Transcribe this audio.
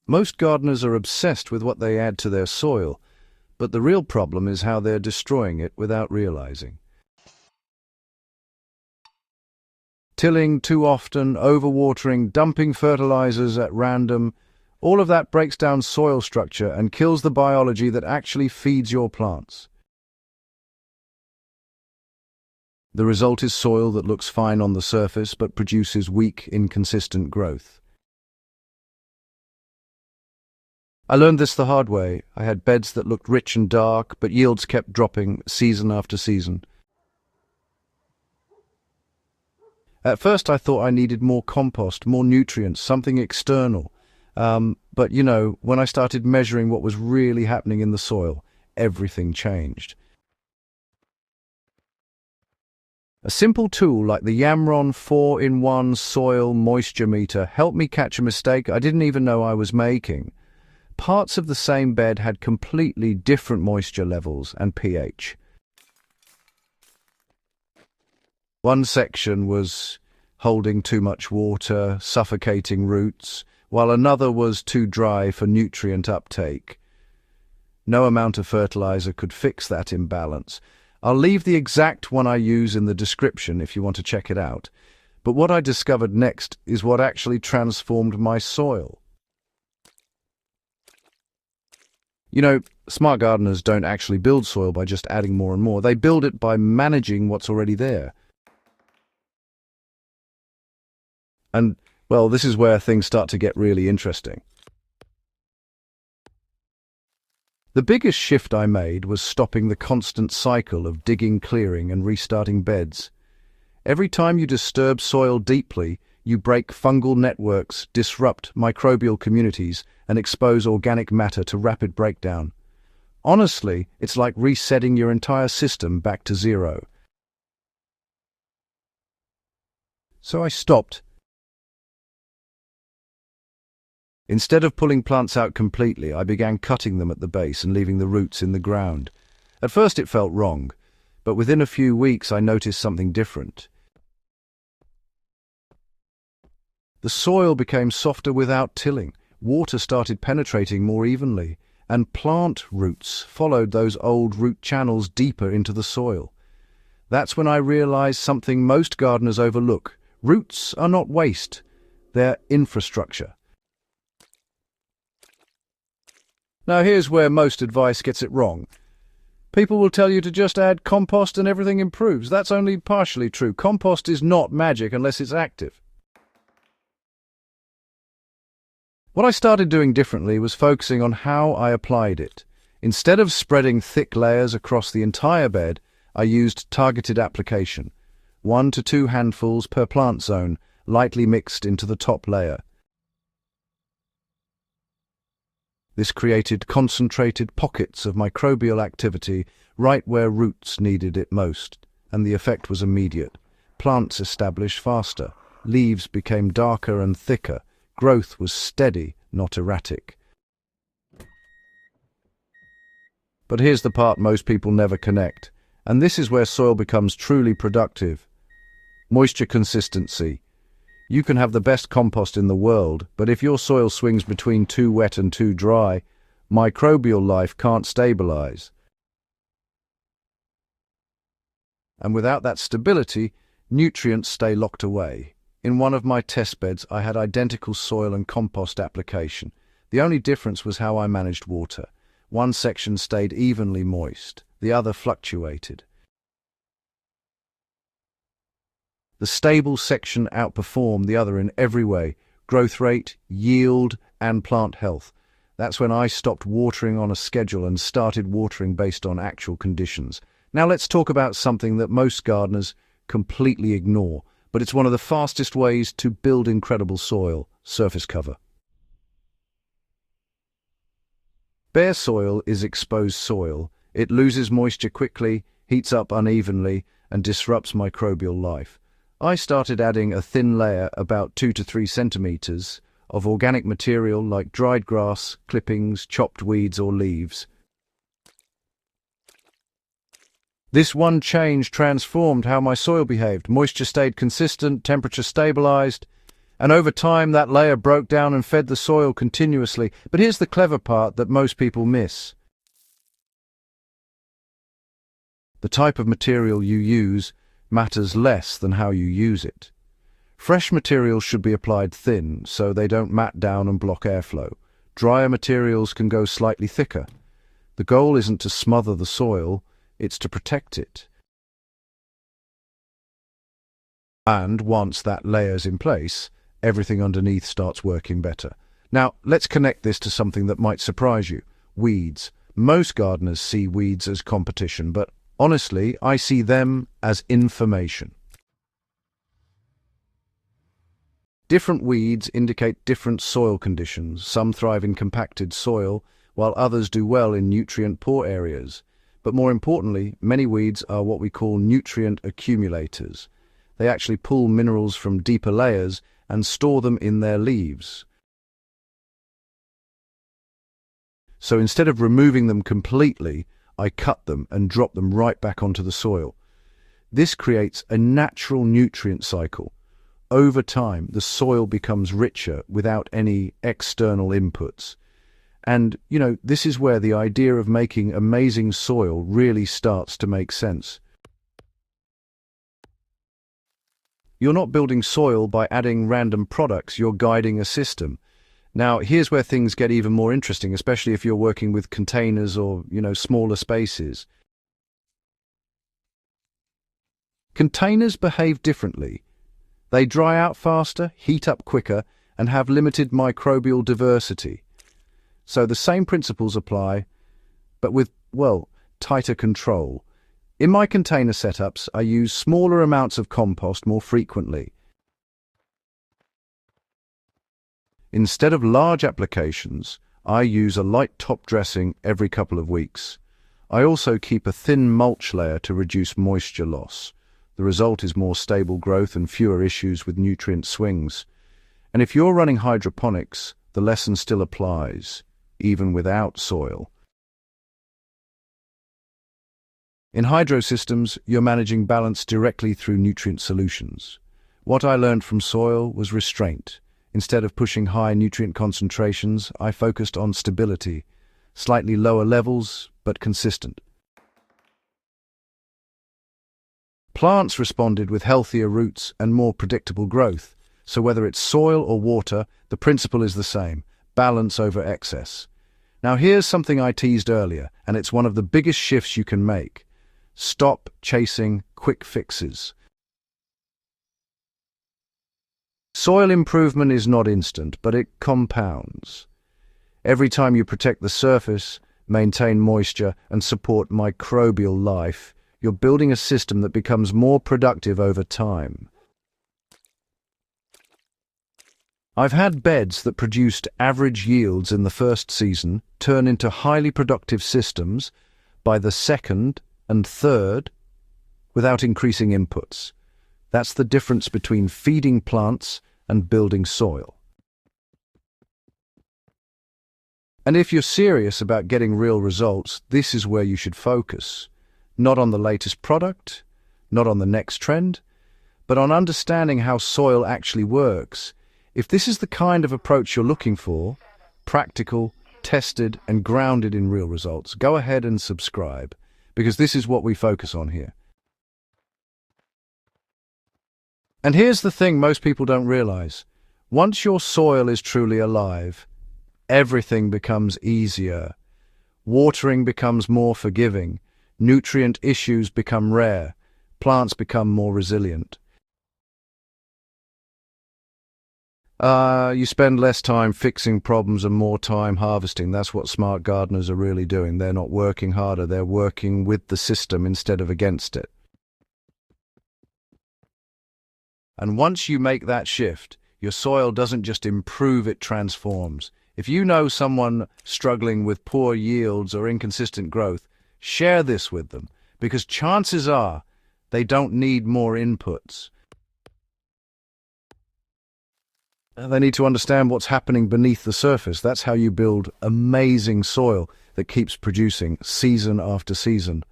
Most gardeners are obsessed with what they add to their soil, but the real problem is how they're destroying it without realizing. Tilling too often, overwatering, dumping fertilizers at random, all of that breaks down soil structure and kills the biology that actually feeds your plants. The result is soil that looks fine on the surface but produces weak, inconsistent growth. I learned this the hard way. I had beds that looked rich and dark, but yields kept dropping season after season. At first I thought I needed more compost, more nutrients, something external. But when I started measuring what was really happening in the soil, everything changed. A simple tool like the YAMRON 4-in-1 soil moisture meter helped me catch a mistake I didn't even know I was making. Parts of the same bed had completely different moisture levels and pH. One section was holding too much water, suffocating roots, while another was too dry for nutrient uptake. No amount of fertilizer could fix that imbalance. I'll leave the exact one I use in the description if you want to check it out. But what I discovered next is what actually transformed my soil. Smart gardeners don't actually build soil by just adding more and more. They build it by managing what's already there. And, well, this is where things start to get really interesting. The biggest shift I made was stopping the constant cycle of digging, clearing, and restarting beds. Every time you disturb soil deeply, you break fungal networks, disrupt microbial communities, and expose organic matter to rapid breakdown. Honestly, it's like resetting your entire system back to zero. So I stopped. Instead of pulling plants out completely, I began cutting them at the base and leaving the roots in the ground. At first it felt wrong, but within a few weeks I noticed something different. The soil became softer without tilling, water started penetrating more evenly, and plant roots followed those old root channels deeper into the soil. That's when I realized something most gardeners overlook. Roots are not waste, they're infrastructure. Now here's where most advice gets it wrong. People will tell you to just add compost and everything improves. That's only partially true. Compost is not magic unless it's active. What I started doing differently was focusing on how I applied it. Instead of spreading thick layers across the entire bed, I used targeted application. 1 to 2 handfuls per plant zone, lightly mixed into the top layer. This created concentrated pockets of microbial activity right where roots needed it most, and the effect was immediate. Plants established faster, leaves became darker and thicker, growth was steady, not erratic. But here's the part most people never connect, and this is where soil becomes truly productive. Moisture consistency. You can have the best compost in the world, but if your soil swings between too wet and too dry, microbial life can't stabilize. And without that stability, nutrients stay locked away. In one of my test beds, I had identical soil and compost application. The only difference was how I managed water. One section stayed evenly moist, the other fluctuated. The stable section outperformed the other in every way: growth rate, yield, and plant health. That's when I stopped watering on a schedule and started watering based on actual conditions. Now let's talk about something that most gardeners completely ignore, but it's one of the fastest ways to build incredible soil: surface cover. Bare soil is exposed soil. It loses moisture quickly, heats up unevenly, and disrupts microbial life. I started adding a thin layer, about 2 to 3 centimeters, of organic material like dried grass, clippings, chopped weeds or leaves. This one change transformed how my soil behaved. Moisture stayed consistent, temperature stabilized, And over time, that layer broke down and fed the soil continuously. But here's the clever part that most people miss. The type of material you use matters less than how you use it. Fresh materials should be applied thin, so they don't mat down and block airflow. Drier materials can go slightly thicker. The goal isn't to smother the soil, it's to protect it. And once that layer's in place, everything underneath starts working better. Now, let's connect this to something that might surprise you. Weeds. Most gardeners see weeds as competition, but honestly, I see them as information. Different weeds indicate different soil conditions. Some thrive in compacted soil, while others do well in nutrient-poor areas. But more importantly, many weeds are what we call nutrient accumulators. They actually pull minerals from deeper layers and store them in their leaves. So instead of removing them completely, I cut them and drop them right back onto the soil. This creates a natural nutrient cycle. Over time, the soil becomes richer without any external inputs. And, this is where the idea of making amazing soil really starts to make sense. You're not building soil by adding random products, you're guiding a system. Now, here's where things get even more interesting, especially if you're working with containers or, smaller spaces. Containers behave differently. They dry out faster, heat up quicker, and have limited microbial diversity. So the same principles apply, but with, tighter control. In my container setups, I use smaller amounts of compost more frequently. Instead of large applications, I use a light top dressing every couple of weeks. I also keep a thin mulch layer to reduce moisture loss. The result is more stable growth and fewer issues with nutrient swings. And if you're running hydroponics, the lesson still applies, even without soil. In hydro systems, you're managing balance directly through nutrient solutions. What I learned from soil was restraint. Instead of pushing high nutrient concentrations, I focused on stability, slightly lower levels, but consistent. Plants responded with healthier roots and more predictable growth. So whether it's soil or water, the principle is the same: balance over excess. Now here's something I teased earlier, and it's one of the biggest shifts you can make. Stop chasing quick fixes. Soil improvement is not instant, but it compounds. Every time you protect the surface, maintain moisture, and support microbial life, you're building a system that becomes more productive over time. I've had beds that produced average yields in the first season turn into highly productive systems by the second and third without increasing inputs. That's the difference between feeding plants and building soil. And if you're serious about getting real results, this is where you should focus. Not on the latest product, not on the next trend, but on understanding how soil actually works. If this is the kind of approach you're looking for, practical, tested, and grounded in real results, go ahead and subscribe, because this is what we focus on here. And here's the thing most people don't realize. Once your soil is truly alive, everything becomes easier. Watering becomes more forgiving. Nutrient issues become rare. Plants become more resilient. You spend less time fixing problems and more time harvesting. That's what smart gardeners are really doing. They're not working harder, they're working with the system instead of against it. And once you make that shift, your soil doesn't just improve, it transforms. If you know someone struggling with poor yields or inconsistent growth, share this with them, because chances are they don't need more inputs. They need to understand what's happening beneath the surface. That's how you build amazing soil that keeps producing season after season.